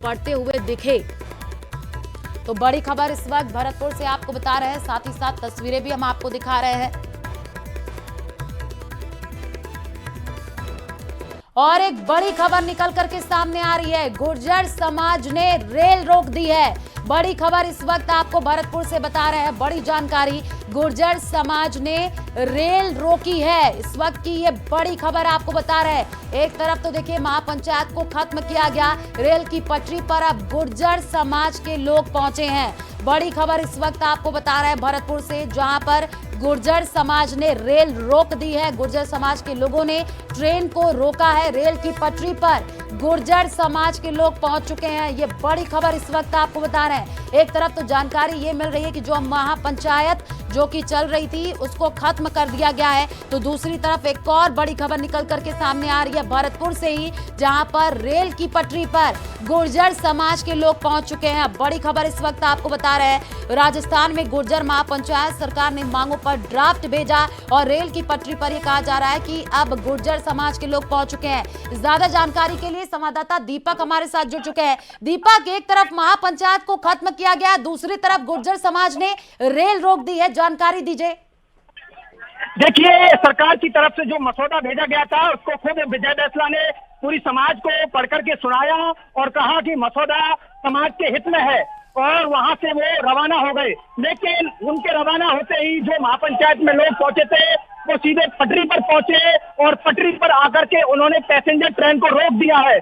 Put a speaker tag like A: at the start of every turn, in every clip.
A: पड़ते हुए दिखे। तो बड़ी खबर इस वक्त भरतपुर से आपको बता रहे हैं, साथ ही साथ तस्वीरें भी हम आपको दिखा रहे हैं। और एक बड़ी खबर निकल करके सामने आ रही है, गुर्जर समाज ने रेल रोक दी है। बड़ी खबर इस वक्त आपको भरतपुर से बता रहे हैं, बड़ी जानकारी, गुर्जर समाज ने रेल रोकी है। इस वक्त की ये बड़ी खबर आपको बता रहे हैं। एक तरफ तो देखिए महापंचायत को खत्म किया गया, रेल की पटरी पर अब गुर्जर समाज के लोग पहुंचे हैं। बड़ी खबर इस वक्त आपको बता रहे हैं भरतपुर से, जहां पर गुर्जर समाज ने रेल रोक दी है। गुर्जर समाज के लोगों ने ट्रेन को रोका है। रेल की पटरी पर गुर्जर समाज के लोग पहुंच चुके हैं। ये बड़ी खबर इस वक्त आपको बता रहे हैं। एक तरफ तो जानकारी ये मिल रही है कि जो महापंचायत जो कि चल रही थी उसको खत्म कर दिया गया है, तो दूसरी तरफ एक और बड़ी खबर निकल करके सामने आ रही है भरतपुर से ही, जहां पर रेल की पटरी पर गुर्जर समाज के लोग पहुंच चुके हैं। बड़ी खबर इस वक्त आपको बता रहे हैं, राजस्थान में गुर्जर महापंचायत सरकार ने मांगों पर ड्राफ्ट भेजा और रेल की पटरी पर यह कहा जा रहा है कि अब गुर्जर समाज के लोग पहुंच चुके हैं। ज्यादा जानकारी के लिए संवाददाता दीपक हमारे साथ जुड़ चुके हैं। दीपक, एक तरफ महापंचायत को खत्म किया गया, दूसरी तरफ गुर्जर समाज ने रेल रोक दी है, जानकारी दीजिए।
B: देखिए, सरकार की तरफ से जो मसौदा भेजा गया था उसको खुद विजय बैसला ने पूरी समाज को पढ़ करके सुनाया और कहा कि मसौदा समाज के हित में है, और वहां से वो रवाना हो गए। लेकिन उनके रवाना होते ही जो महापंचायत में लोग पहुंचे थे वो सीधे पटरी पर पहुंचे और पटरी पर आकर के उन्होंने पैसेंजर ट्रेन को रोक दिया है।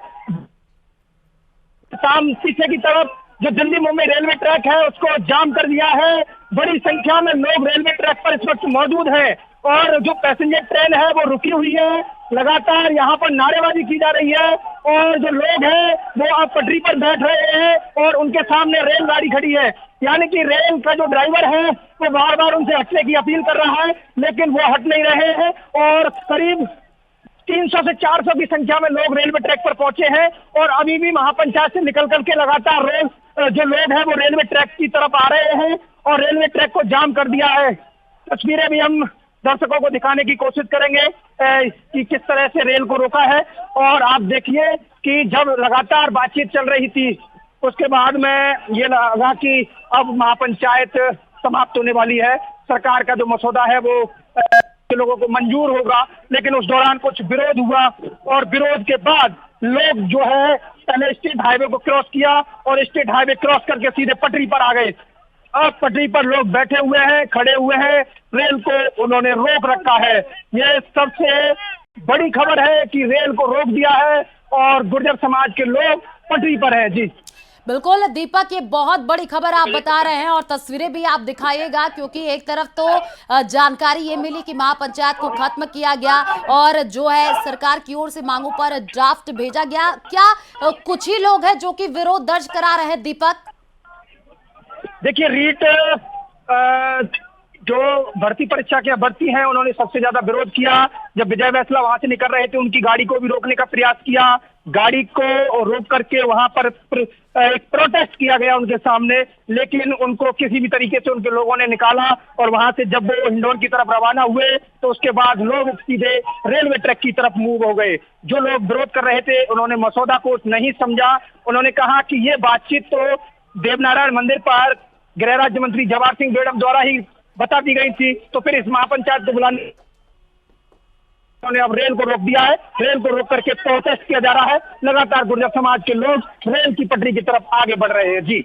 B: पीछे की तरफ जो दिल्ली मुंबई रेलवे ट्रैक है उसको जाम कर दिया है। बड़ी संख्या में लोग रेलवे ट्रैक पर इस वक्त मौजूद हैं और जो पैसेंजर ट्रेन है वो रुकी हुई है। लगातार यहाँ पर नारेबाजी की जा रही है और जो लोग हैं वो अब पटरी पर बैठ रहे हैं और उनके सामने रेलगाड़ी खड़ी है। यानी कि रेल का जो ड्राइवर है वो बार बार उनसे हटने की अपील कर रहा है, लेकिन वो हट नहीं रहे हैं और करीब 300 से 400 की संख्या में लोग रेलवे ट्रैक पर पहुंचे हैं और अभी भी महापंचायत से निकल करके लगातार जो लोग हैं वो रेलवे ट्रैक की तरफ आ रहे हैं और रेलवे ट्रैक को जाम कर दिया है। तस्वीरें भी हम दर्शकों को दिखाने की कोशिश करेंगे कि किस तरह से रेल को रोका है। और आप देखिए कि जब लगातार बातचीत चल रही थी उसके बाद में ये लगा कि अब महापंचायत समाप्त होने वाली है, सरकार का जो मसौदा है वो लोगों को मंजूर होगा। लेकिन उस दौरान कुछ विरोध हुआ और विरोध के बाद लोग जो है पहले स्टेट हाईवे को क्रॉस किया और स्टेट हाईवे क्रॉस करके सीधे पटरी पर आ गए। अब पटरी पर लोग बैठे हुए हैं, खड़े हुए हैं, रेल को उन्होंने रोक रखा है। ये सबसे बड़ी खबर है कि रेल को रोक दिया है और गुर्जर समाज के लोग पटरी पर हैं। जी
A: बिल्कुल दीपक, ये बहुत बड़ी खबर आप बता रहे हैं और तस्वीरें भी आप दिखाइएगा, क्योंकि एक तरफ तो जानकारी ये मिली कि महापंचायत को खत्म किया गया और जो है सरकार की ओर से मांगों पर ड्राफ्ट भेजा गया। क्या कुछ ही लोग हैं जो कि विरोध दर्ज करा रहे हैं दीपक?
B: देखिए, रीट जो भर्ती परीक्षा के अभ्यर्थी हैं उन्होंने सबसे ज्यादा विरोध किया। जब विजय बैसला वहां से निकल रहे थे उनकी गाड़ी को भी रोकने का प्रयास किया, गाड़ी को रोक करके वहां पर एक प्रोटेस्ट किया गया उनके सामने, लेकिन उनको किसी भी तरीके से उनके लोगों ने निकाला और वहां से जब वो हिंडौन की तरफ रवाना हुए तो उसके बाद लोग सीधे रेलवे ट्रैक की तरफ मूव हो गए। जो लोग विरोध कर रहे थे उन्होंने मसौदा को नहीं समझा। उन्होंने कहा कि ये बातचीत तो देवनारायण मंदिर पर गृह राज्य मंत्री जवाहर सिंह बेड़म द्वारा ही बता दी गई थी, तो फिर इस महापंचायत को बुलाने उन्होंने अब रेल को रोक दिया है। रेल को रोक करके प्रोटेस्ट किया जा रहा है। लगातार गुर्जर समाज के लोग रेल की पटरी की तरफ आगे बढ़ रहे हैं। जी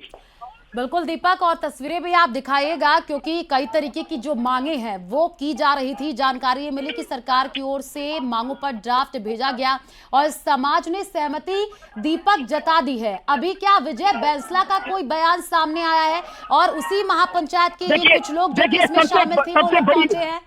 A: बिल्कुल दीपक, और तस्वीरें भी आप दिखाइएगा, क्योंकि कई तरीके की जो मांगे हैं वो की जा रही थी। जानकारी ये मिली कि सरकार की ओर से मांगों पर ड्राफ्ट भेजा गया और समाज ने सहमति दीपक जता दी है। अभी क्या विजय बैसला का कोई बयान सामने आया है और उसी महापंचायत के ही कुछ लोग जो इसमें शामिल थे वो पहुंचे हैं?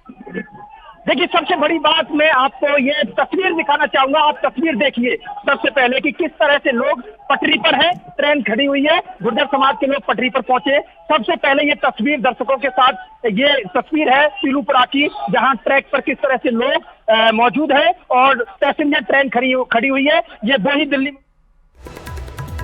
B: देखिए, सबसे बड़ी बात मैं आपको ये तस्वीर दिखाना चाहूंगा। आप तस्वीर देखिए सबसे पहले कि किस तरह से लोग पटरी पर हैं, ट्रेन खड़ी हुई है, गुर्जर समाज के लोग पटरी पर पहुंचे। सबसे पहले ये तस्वीर दर्शकों के साथ, ये तस्वीर है पीलूपुरा की, जहां ट्रैक पर किस तरह से लोग मौजूद है और पैसेंजर ट्रेन खड़ी हुई है। ये वही दिल्ली।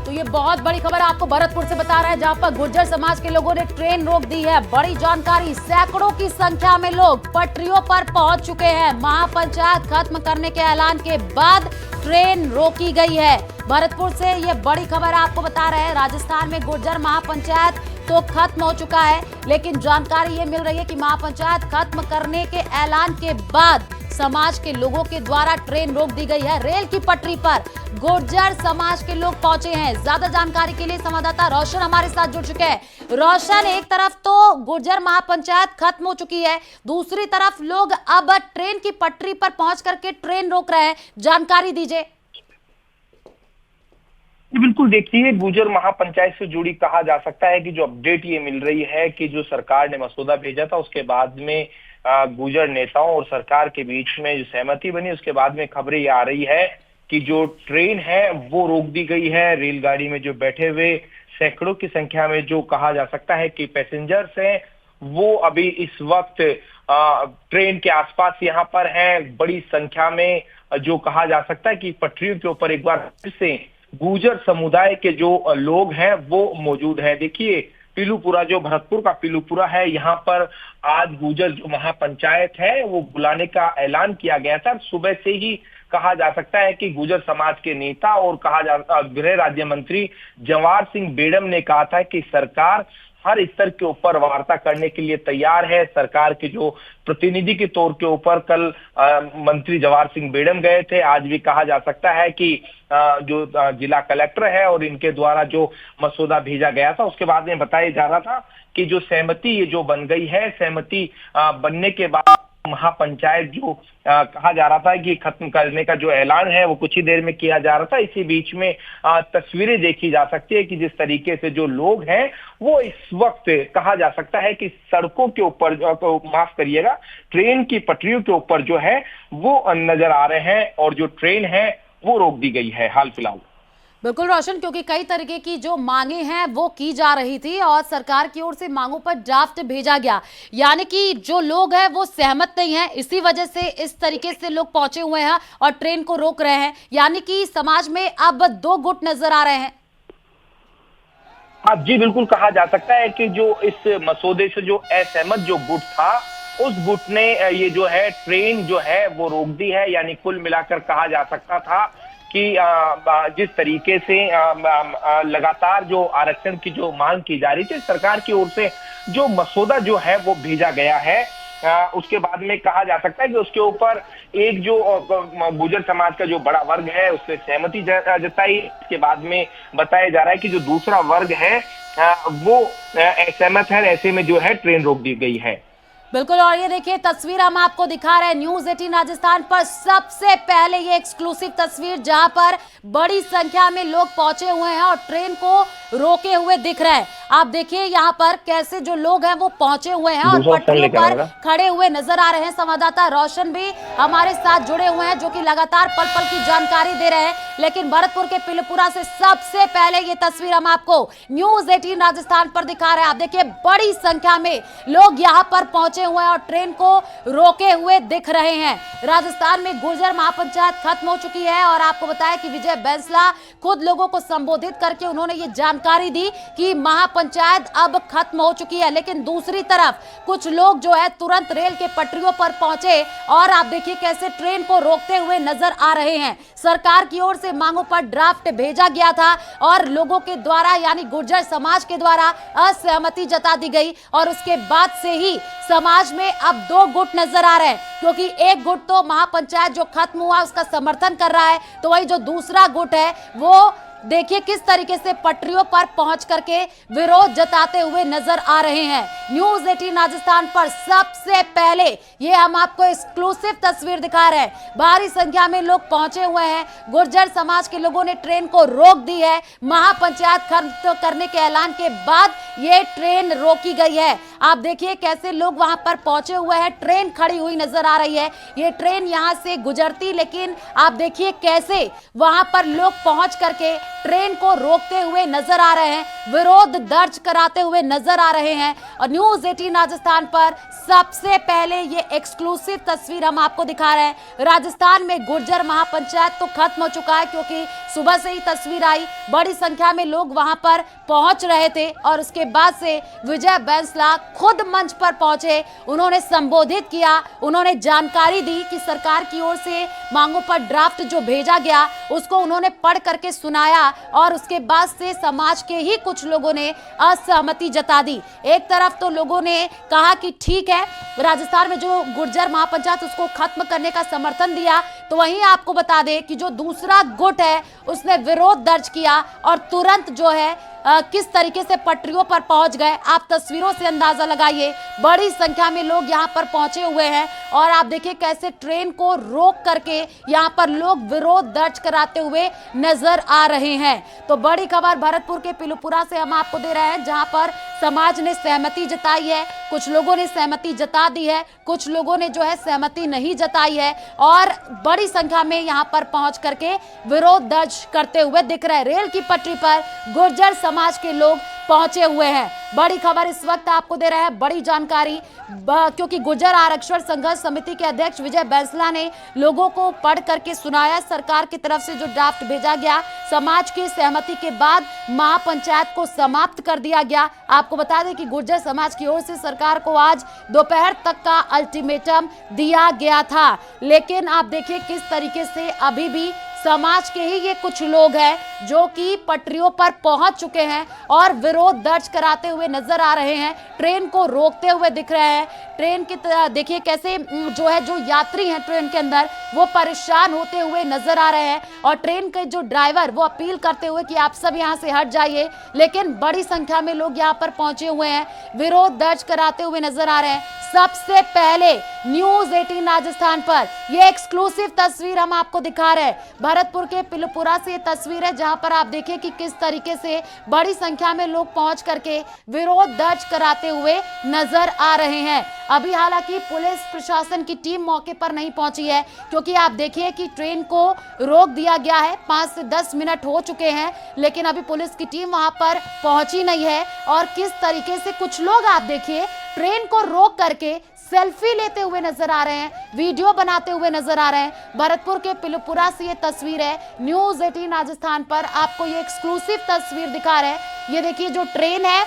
A: तो ये बहुत बड़ी खबर आपको भरतपुर से बता रहा है, जहां पर गुर्जर समाज के लोगों ने ट्रेन रोक दी है। बड़ी जानकारी, सैकड़ों की संख्या में लोग पटरियों पर पहुंच चुके हैं। महापंचायत खत्म करने के ऐलान के बाद ट्रेन रोकी गई है। भरतपुर से ये बड़ी खबर आपको बता रहे हैं। राजस्थान में गुर्जर महापंचायत तो खत्म हो चुका है, लेकिन जानकारी ये मिल रही है कि महापंचायत खत्म करने के ऐलान के बाद समाज के लोगों के द्वारा ट्रेन रोक दी गई है। रेल की पटरी पर गुर्जर समाज के लोग पहुंचे हैं। ज्यादा जानकारी के लिए संवाददाता रोशन हमारे साथ जुड़ चुके हैं। रोशन, एक तरफ तो गुर्जर महापंचायत खत्म हो चुकी है, दूसरी तरफ लोग अब ट्रेन की पटरी पर पहुंच करके ट्रेन रोक रहे हैं, जानकारी दीजिए।
C: बिल्कुल, देखिए, गुर्जर महापंचायत से जुड़ी कहा जा सकता है कि जो अपडेट ये मिल रही है कि जो सरकार ने मसौदा भेजा था उसके बाद में गुर्जर नेताओं और सरकार के बीच में जो सहमति बनी, उसके बाद में खबरें ये आ रही है कि जो ट्रेन है वो रोक दी गई है। रेलगाड़ी में जो बैठे हुए सैकड़ों की संख्या में जो कहा जा सकता है कि पैसेंजर्स हैं, वो अभी इस वक्त ट्रेन के आसपास यहाँ पर हैं। बड़ी संख्या में जो कहा जा सकता है कि पटरियों के ऊपर एक बार फिर से गुर्जर समुदाय के जो लोग हैं वो मौजूद हैं। देखिए, पीलूपुरा, जो भरतपुर का पीलूपुरा है, यहाँ पर आज गुर्जर जो महापंचायत है वो बुलाने का ऐलान किया गया था। सुबह से ही कहा जा सकता है कि गुर्जर समाज के नेता और गृह राज्य मंत्री जवाहर सिंह बेड़म ने कहा था कि सरकार हर स्तर के ऊपर वार्ता करने के लिए तैयार है। सरकार के जो प्रतिनिधि के तौर के ऊपर कल मंत्री जवाहर सिंह बेड़म गए थे। आज भी कहा जा सकता है कि जो जिला कलेक्टर है और इनके द्वारा जो मसौदा भेजा गया था उसके बाद में बताया जा रहा था कि जो सहमति ये जो बन गई है, सहमति बनने के बाद महापंचायत जो कहा जा रहा था कि खत्म करने का जो ऐलान है वो कुछ ही देर में किया जा रहा था। इसी बीच में तस्वीरें देखी जा सकती है कि जिस तरीके से जो लोग हैं वो इस वक्त कहा जा सकता है कि सड़कों के ऊपर, माफ करिएगा, ट्रेन की पटरियों के ऊपर जो है वो नजर आ रहे हैं और जो ट्रेन है वो रोक दी गई है हाल फिलहाल।
A: बिल्कुल रोशन, क्योंकि कई तरीके की जो मांगे हैं वो की जा रही थी और सरकार की ओर से मांगों पर ड्राफ्ट भेजा गया, यानी कि जो लोग हैं वो सहमत नहीं है, इसी वजह से इस तरीके से लोग पहुंचे हुए हैं और ट्रेन को रोक रहे हैं। यानी कि समाज में अब दो गुट नजर आ रहे हैं।
C: हाँ जी, बिल्कुल, कहा जा सकता है कि जो इस मसौदे से जो असहमत जो गुट था उस गुट ने ये जो है ट्रेन जो है वो रोक दी है। यानी कुल मिलाकर कहा जा सकता था कि जिस तरीके से लगातार जो आरक्षण की जो मांग की जा रही थी, सरकार की ओर से जो मसौदा जो है वो भेजा गया है, उसके बाद में कहा जा सकता है कि उसके ऊपर एक जो गुर्जर समाज का जो बड़ा वर्ग है उससे सहमति जताई। इसके बाद में बताया जा रहा है कि जो दूसरा वर्ग है वो असहमत है। ऐसे में जो है ट्रेन रोक दी गई है।
A: बिल्कुल, और ये देखिए तस्वीर हम आपको दिखा रहे हैं न्यूज 18 राजस्थान पर सबसे पहले, ये एक्सक्लूसिव तस्वीर जहां पर बड़ी संख्या में लोग पहुंचे हुए हैं और ट्रेन को रोके हुए दिख रहे हैं। आप देखिए यहाँ पर कैसे जो लोग हैं वो पहुंचे हुए हैं और पटरियों पर खड़े हुए नजर आ रहे हैं। संवाददाता रोशन भी हमारे साथ जुड़े हुए हैं जो कि लगातार पल पल की जानकारी दे रहे हैं। लेकिन भरतपुर के पीलूपुरा से सबसे पहले ये तस्वीर हम आपको न्यूज 18 राजस्थान पर दिखा रहे हैं। आप देखिए बड़ी संख्या में लोग यहाँ पर पहुंचे हुए हैं और ट्रेन को रोके हुए दिख रहे हैं। राजस्थान में गुर्जर महापंचायत खत्म हो चुकी है और आपको बताया कि विजय बैंसला खुद लोगों को संबोधित करके उन्होंने ये जानकारी दी कि महापंचायत अब खत्म हो चुकी है। लेकिन दूसरी तरफ कुछ लोग जो है तुरंत रेल के पटरियों पर पहुंचे और आप देखिए कैसे ट्रेन को रोकते हुए नजर आ रहे हैं। सरकार की ओर से मांगों पर ड्राफ्ट भेजा गया था और लोगों के द्वारा यानी गुर्जर समाज के द्वारा असहमति जता दी गई और उसके बाद से ही समाज में अब दो गुट नजर आ रहे हैं, क्योंकि एक गुट तो महापंचायत जो खत्म हुआ उसका समर्थन कर रहा है, तो वही जो दूसरा गुट है वो देखिए किस तरीके से पटरियों पर पहुंच करके विरोध जताते हुए नजर आ रहे हैं। न्यूज 18 राजस्थान पर सबसे पहले ये हम आपको एक्सक्लूसिव तस्वीर दिखा रहे हैं। भारी संख्या में लोग पहुंचे हुए हैं। गुर्जर समाज के लोगों ने ट्रेन को रोक दी है। महापंचायत खत्म करने के ऐलान के बाद ये ट्रेन रोकी गई है। आप देखिए कैसे लोग वहां पर पहुंचे हुए हैं। ट्रेन खड़ी हुई नजर आ रही है। ये ट्रेन यहां से गुजरती, लेकिन आप देखिए कैसे वहां पर लोग पहुंच करके ट्रेन को रोकते हुए नजर आ रहे हैं, विरोध दर्ज कराते हुए नजर आ रहे हैं। और न्यूज़ 18 राजस्थान पर सबसे पहले ये एक्सक्लूसिव तस्वीर हम आपको दिखा रहे हैं। राजस्थान में गुर्जर महापंचायत तो खत्म हो चुका है, क्योंकि सुबह से ही तस्वीर आई, बड़ी संख्या में लोग वहां पर पहुंच रहे थे और उसके बाद से विजय बैंसला खुद मंच पर पहुंचे, उन्होंने संबोधित किया, उन्होंने जानकारी दी कि सरकार की ओर से मांगों पर ड्राफ्ट जो भेजा गया उसको उन्होंने पढ़ करके सुनाया और उसके बाद से समाज के ही कुछ लोगों ने असहमति जता दी। एक तरफ तो लोगों ने कहा कि ठीक है, राजस्थान में जो गुर्जर महापंचायत उसको खत्म करने का समर्थन दिया, तो वहीं आपको बता दें कि जो दूसरा गुट है उसने विरोध दर्ज किया और तुरंत जो है किस तरीके से पटरियों पर पहुंच गए, आप तस्वीरों से अंदाजा लगाइए। बड़ी संख्या में लोग यहां पर पहुंचे हुए हैं और आप देखिए कैसे ट्रेन को रोक करके यहां पर लोग विरोध दर्ज कराते हुए नजर आ रहे हैं। तो बड़ी खबर भरतपुर के पिलुपुरा से हम आपको दे रहे हैं, जहां पर समाज ने सहमति जताई है, कुछ लोगों ने सहमति जता दी है, कुछ लोगों ने जो है सहमति नहीं जताई है और बड़ी संख्या में यहां पर पहुंच करके विरोध दर्ज करते हुए दिख रहे हैं। रेल की पटरी पर गुर्जर समाज के लोग पहुंचे हुए हैं। बड़ी खबर इस वक्त आपको दे रहे हैं, बड़ी जानकारी, क्योंकि गुर्जर आरक्षण संघर्ष समिति के अध्यक्ष विजय बैंसला ने लोगों को पढ़ करके सुनाया। सरकार की तरफ से जो ड्राफ्ट भेजा गया, समाज की सहमति के बाद महापंचायत को समाप्त कर दिया गया। आपको बता दें कि गुर्जर समाज की ओर से सरकार को आज दोपहर तक का अल्टीमेटम दिया गया था, लेकिन आप देखिए किस तरीके से अभी भी समाज के ही ये कुछ लोग हैं जो कि पटरियों पर पहुंच चुके हैं और विरोध दर्ज कराते हुए नजर आ रहे हैं, ट्रेन को रोकते हुए दिख रहे हैं। ट्रेन की देखिए कैसे जो यात्री हैं ट्रेन के अंदर वो परेशान होते हुए नजर आ रहे हैं और ट्रेन के जो ड्राइवर वो अपील करते हुए कि आप सब यहां से हट जाइए, लेकिन बड़ी संख्या में लोग यहां पर पहुंचे हुए हैं, विरोध दर्ज कराते हुए नजर आ रहे हैं। सबसे पहले न्यूज़ 18 राजस्थान पर ये एक्सक्लूसिव तस्वीर हम आपको दिखा रहे हैं। भरतपुर के पिलुपुरा से ये तस्वीर है, जहां पर आप देखिए कि किस तरीके से बड़ी संख्या में लोग पहुंच करके विरोध दर्ज कराते हुए नजर आ रहे हैं। अभी हालांकि पुलिस प्रशासन की टीम मौके पर नहीं पहुंची है, क्योंकि आप देखिए कि ट्रेन को रोक दिया गया है, 5 से 10 मिनट हो चुके हैं, लेकिन अभी पुलिस की टीम वहां पर पहुंची नहीं है। और किस तरीके से कुछ लोग आप देखिए ट्रेन को रोक करके सेल्फी लेते हुए नजर आ रहे हैं, वीडियो बनाते हुए नजर आ रहे हैं। भरतपुर के पिलुपुरा से ये तस्वीर है, न्यूज़ 18 राजस्थान पर आपको ये एक्सक्लूसिव तस्वीर दिखा रहे हैं। ये देखिए जो ट्रेन है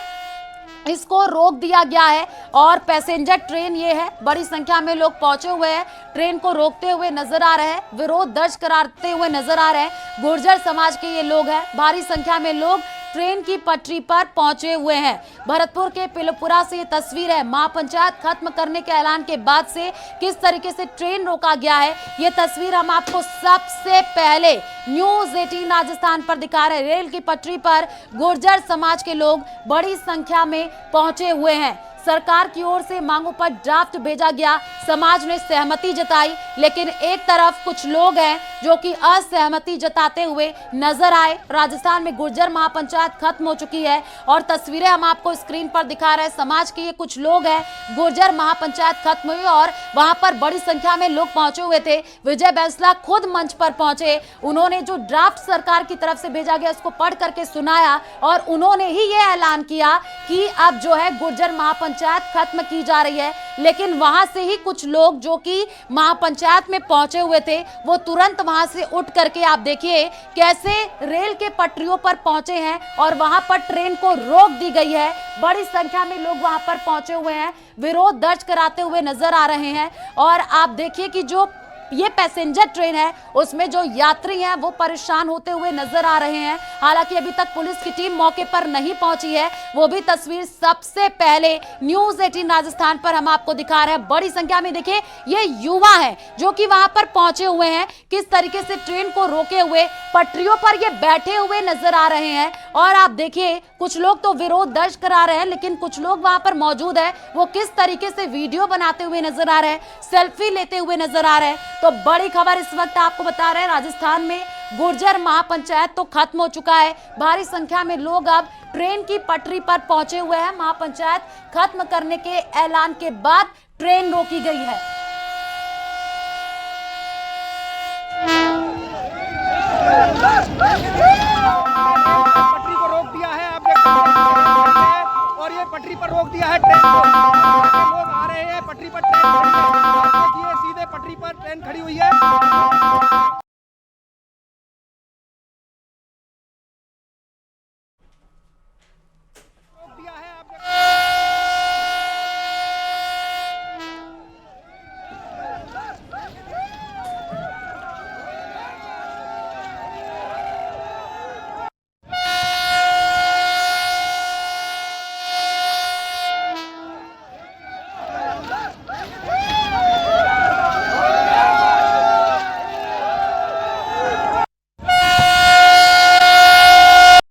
A: इसको रोक दिया गया है और पैसेंजर ट्रेन ये है, बड़ी संख्या में लोग पहुंचे हुए हैं, ट्रेन को रोकते हुए नजर आ रहे हैं, विरोध दर्ज कराते हुए नजर आ रहे हैं। गुर्जर समाज के ये लोग हैं, भारी संख्या में लोग ट्रेन की पटरी पर पहुंचे हुए हैं। भरतपुर के पिलुपुरा से ये तस्वीर है, महापंचायत खत्म करने के ऐलान के बाद से किस तरीके से ट्रेन रोका गया है, ये तस्वीर हम आपको सबसे पहले न्यूज़ 18 राजस्थान पर दिखा रहे हैं। रेल की पटरी पर गुर्जर समाज के लोग बड़ी संख्या में पहुंचे हुए हैं। सरकार की ओर से मांगों पर ड्राफ्ट भेजा गया, समाज ने सहमति जताई, लेकिन एक तरफ कुछ लोग हैं जो कि असहमति जताते हुए नजर आए। राजस्थान में गुर्जर महापंचायत खत्म हो चुकी है और तस्वीरें हम आपको स्क्रीन पर दिखा रहे हैं। समाज के ये कुछ लोग हैं, गुर्जर महापंचायत खत्म हुई और वहां पर बड़ी संख्या में लोग पहुंचे हुए थे। विजय बैंसला खुद मंच पर पहुंचे, उन्होंने जो ड्राफ्ट सरकार की तरफ से भेजा गया उसको पढ़ करके सुनाया और उन्होंने ही ये ऐलान किया कि अब जो है गुर्जर महापंचायत खत्म की जा रही है। लेकिन वहां से ही कुछ लोग जो कि महापंचायत में पहुंचे हुए थे वो तुरंत वहां से उठ करके आप देखिए कैसे रेल के पटरियों पर पहुंचे हैं और वहां पर ट्रेन को रोक दी गई है। बड़ी संख्या में लोग वहां पर पहुंचे हुए हैं, विरोध दर्ज कराते हुए नजर आ रहे हैं और आप देखिए कि जो ये पैसेंजर ट्रेन है उसमें जो यात्री हैं वो परेशान होते हुए नजर आ रहे हैं। हालांकि अभी तक पुलिस की टीम मौके पर नहीं पहुंची है, वो भी तस्वीर सबसे पहले न्यूज़ 18 राजस्थान पर हम आपको दिखा रहे हैं। बड़ी संख्या में देखिए ये युवा हैं जो कि वहां पर पहुंचे हुए हैं, किस तरीके से ट्रेन को रोके हुए पटरियों पर ये बैठे हुए नजर आ रहे हैं और आप देखिए कुछ लोग तो विरोध दर्ज करा रहे हैं, लेकिन कुछ लोग वहां पर मौजूद है वो किस तरीके से वीडियो बनाते हुए नजर आ रहे हैं, सेल्फी लेते हुए नजर आ रहे हैं। तो बड़ी खबर इस वक्त आपको बता रहे हैं, राजस्थान में गुर्जर महापंचायत तो खत्म हो चुका है, भारी संख्या में लोग अब ट्रेन की पटरी पर पहुंचे हुए हैं। महापंचायत खत्म करने के ऐलान के बाद ट्रेन रोकी गई है।